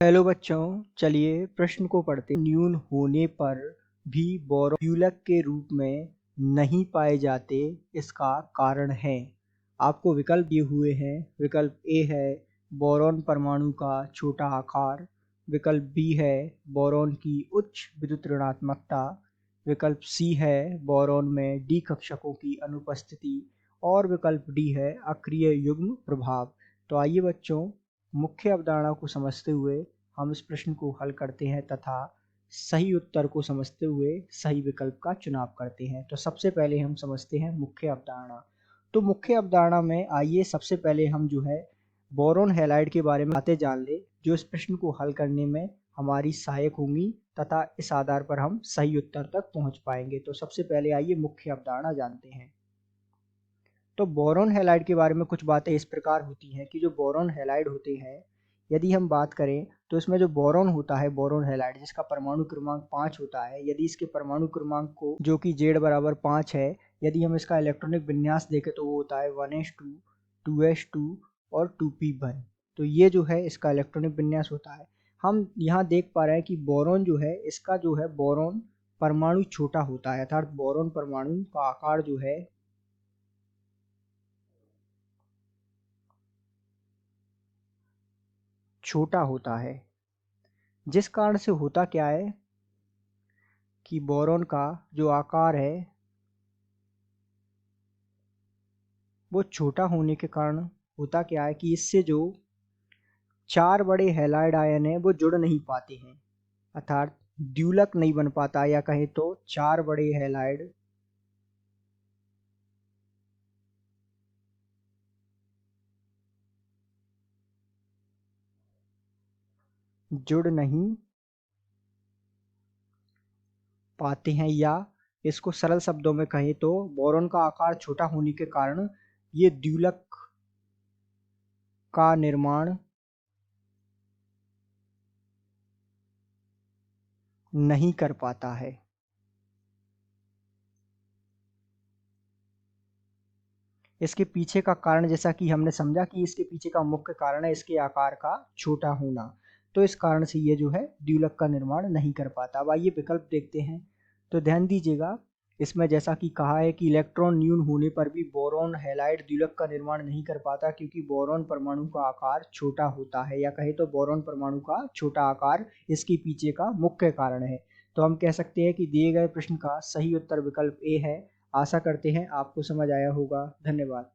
Hello बच्चों, चलिए प्रश्न को पढ़ते हैं। न्यून होने पर भी बोरॉन द्विलक के रूप में नहीं पाए जाते, इसका कारण है। आपको विकल्प दिए हुए हैं। विकल्प ए है बोरॉन परमाणु का छोटा आकार, विकल्प बी है बोरॉन की उच्च विद्युत ऋणात्मकता, विकल्प सी है बोरॉन में डी कक्षकों की अनुपस्थिति और विकल्प डी है अक्रिय युग्म प्रभाव। तो आइए बच्चों, मुख्य अवधारणा को समझते हुए हम इस प्रश्न को हल करते हैं तथा सही उत्तर को समझते हुए सही विकल्प का चुनाव करते हैं। तो सबसे पहले हम समझते हैं मुख्य अवधारणा। तो मुख्य अवधारणा में आइए सबसे पहले हम जो है बोरॉन हैलाइड के बारे में बातें जान ले, जो इस प्रश्न को हल करने में हमारी सहायक होंगी तथा इस आधार पर हम सही उत्तर तक पहुंच पाएंगे। तो सबसे पहले आइए मुख्य अवधारणा जानते हैं। तो बोरॉन हैलाइड के बारे में कुछ बातें इस प्रकार होती हैं कि जो बोरॉन हैलाइड होते हैं, यदि हम बात करें तो इसमें जो बोरॉन होता है, बोरॉन हैलाइड जिसका परमाणु क्रमांक 5 होता है, यदि इसके परमाणु क्रमांक को जो कि Z=5 है, यदि हम इसका इलेक्ट्रॉनिक विन्यास देखें तो वो होता है 1s2, 2s2 और 2p1। तो ये जो है इसका इलेक्ट्रॉनिक विन्यास होता है। हम यहाँ देख पा रहे हैं कि बोरॉन जो है, इसका जो है बोरॉन परमाणु छोटा होता है, अर्थात बोरॉन परमाणु का आकार जो है छोटा होता है। जिस कारण से होता क्या है कि बोरॉन का जो आकार है वो छोटा होने के कारण होता क्या है कि इससे जो 4 बड़े हैलाइड आयन हैं वो जुड़ नहीं पाते हैं, अर्थात द्विलक नहीं बन पाता, या कहें तो 4 बड़े हैलाइड जुड़ नहीं पाते हैं, या इसको सरल शब्दों में कहें तो बोरॉन का आकार छोटा होने के कारण ये द्विलक का निर्माण नहीं कर पाता है। इसके पीछे का कारण, जैसा कि हमने समझा कि इसके पीछे का मुख्य कारण है इसके आकार का छोटा होना, तो इस कारण से ये जो है द्विलक का निर्माण नहीं कर पाता। अब आइए विकल्प देखते हैं। तो ध्यान दीजिएगा, इसमें जैसा कि कहा है कि इलेक्ट्रॉन न्यून होने पर भी बोरॉन हैलाइड द्विलक का निर्माण नहीं कर पाता, क्योंकि बोरॉन परमाणु का आकार छोटा होता है, या कहे तो बोरॉन परमाणु का छोटा आकार इसके पीछे का मुख्य कारण है। तो हम कह सकते हैं कि दिए गए प्रश्न का सही उत्तर विकल्प ए है। आशा करते हैं आपको समझ आया होगा। धन्यवाद।